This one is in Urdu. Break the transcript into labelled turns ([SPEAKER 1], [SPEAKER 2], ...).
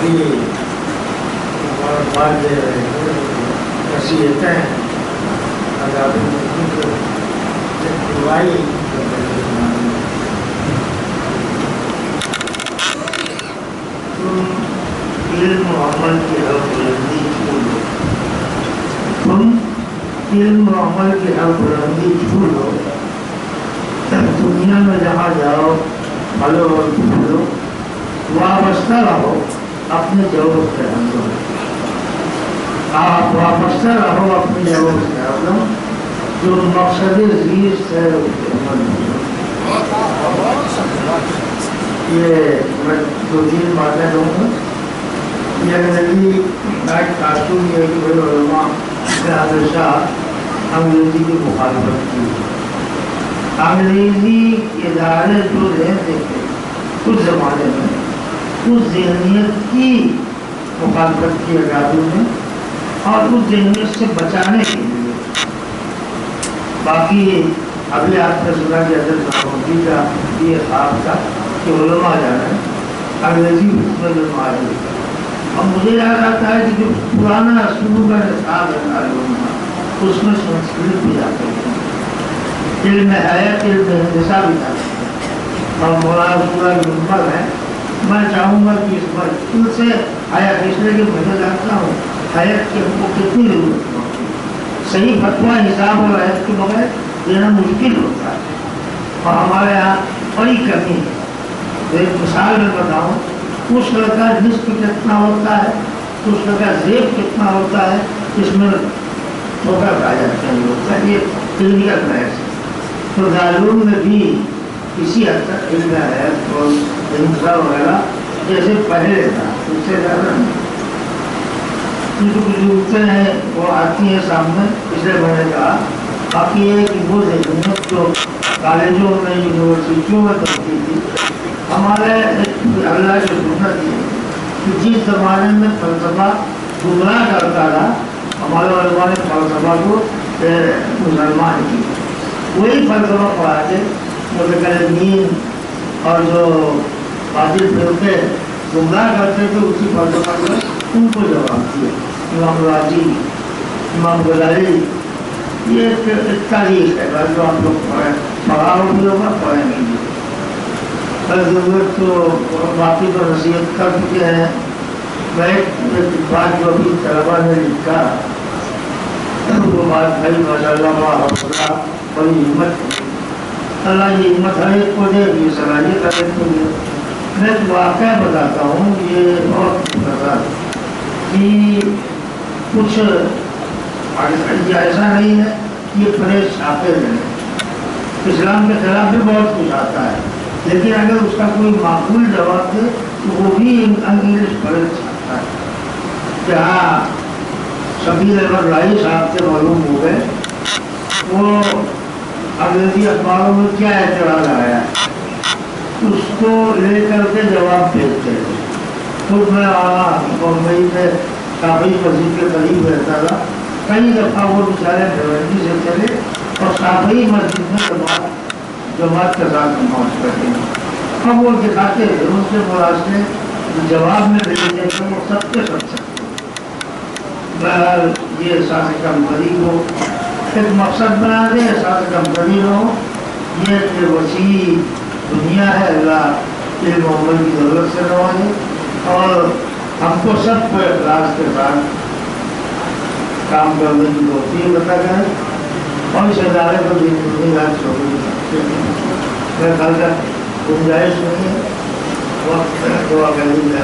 [SPEAKER 1] ابھی بعد نصیحتیں آزاد دلوائی علم و عمل کی ہر بلندی چھوڑو، تم علم و عمل کی ہر بلندی چھوڑو، دنیا میں جہاں جاؤ پھلو اور پھولو، وابستہ رہو اپنے جوہر کے اندر، آپ وابستہ رہو اپنے جوہر کے اندر، جو مقصد زیست ہے اس کے عمل میں۔ یہ میں دو تین باتیں دوں گا۔ یہ نبی ایک خاتون یہ کہ بڑے علماء نے ہمیشہ انگریزی کی مخالفت کی۔ انگریزی ادارے جو رہتے تھے اس زمانے میں اس ذہنیت کی مخالفت کی اکابر نے، اور اس ذہنیت سے بچانے کے لیے باقی ابھی آپ نے سنا کہ حضرت نظامالدین کا یہ خواب تھا کہ علماء جانا ہے انگریزی حکم علماء ہے۔ اب مجھے یاد آتا ہے کہ جو پرانا شروع کا نصاب ہے علماء اس میں سنسکرت بھی جاتے ہیں، علم حیات علم ہندسہ بھی جاتے ہیں، اور مولانا پورا نمبر ہے۔ میں چاہوں گا کہ اس پر ان سے حیات اس لیے کہ میں جانتا ہوں حیات کی ہم کو کتنی ضرورت ہوتی ہے، صحیح فتویٰ حساب اور حیات کے بغیر دینا مشکل ہوتا ہے، اور ہمارے یہاں بڑی کمی ہے۔ ایک مثال میں بتاؤں، اس کا نصف کتنا ہوتا ہے، اس کا زیب کتنا ہوتا ہے، اس میں چھوٹا کہا جاتا ہے ہوتا ہے، یہ کلینکل بحث ہے۔ تو دارالعلوم میں بھی اسی حد تک علم حیات اور ہندسہ وغیرہ جیسے پہلے تھا اس سے زیادہ نہیں۔ جو کچھ ضرورتیں ہیں وہ آتی ہیں سامنے، اس لیے میں نے کہا۔ باقی یہ کہ وہ ذہنیت جو کالجوں میں یونیورسٹیوں میں کرتی تھی، ہمارے اللہ کی سنت یہ کہ جس زمانے میں فلسفہ گمراہ کرتا رہا، ہمارے علماء نے فلسفہ کو مسلمان کی، وہی فلسفہ پڑھا کے متکلمین اور جو باطل فرقے گمراہ کرتے تھے اسی فلسفہ کو ان کو جواب دیا۔ امام راضی، امام غزالی، یہ ایک تاریخ ہے جو آپ لوگ پڑھا بھی ہوگا، پڑھیں گے بھی۔ ضرورت تو باقی تو نصیحت کر چکے ہیں۔ میں ایک بات جو ابھی طلبا نے لکھا وہ بات بھائی ماشاء اللہ بڑی ہمت، اللہ کی ہمت ہر ایک کو دے، یہ صلاحیت ہر ایک کو دے۔ میں ایک واقعہ بتاتا ہوں، یہ بہت مزہ کہ کچھ ایسا نہیں ہے یہ فریش چھاپے ہیں، اسلام کے خلاف بھی بہت کچھ آتا ہے، لیکن اگر اس کا کوئی معقول جواب دے تو وہ بھی انگلش فریش چھاپتا ہے۔ جہاں شبیر احمد رائی صاحب سے معلوم ہو گئے وہ انگریزی اخباروں میں کیا اعتراض آیا ہے اس کو لے کر کے جواب بھیجتے تھے۔ خود میں بمبئی میں کافی مسجد کے قریب رہتا تھا، کئی دفعہ وہ بیچارے بھیونڈی سے چلے اور کافی مسجد میں جماعت کے ساتھ نماز کرتے ہیں۔ اب وہ دکھاتے تھے ان سے مراسلے جواب میں بھیجتے تھے، وہ سب کے سب سکتے۔ بہرحال یہ احساس کمتری ہو، ایک مقصد بنا دے، احساس کمتری ہو، یہ کہ وسیع دنیا ہے، اللہ علم و عمل کی ضرورت سے نوازے، اور ہم کو سب کو اخلاص کے ساتھ کام کرنے کی توفیق عطا کرے، اور اس ادارے کو بھی میرے خیال کا گنجائش نہیں ہے، وقت دعا کریں گے۔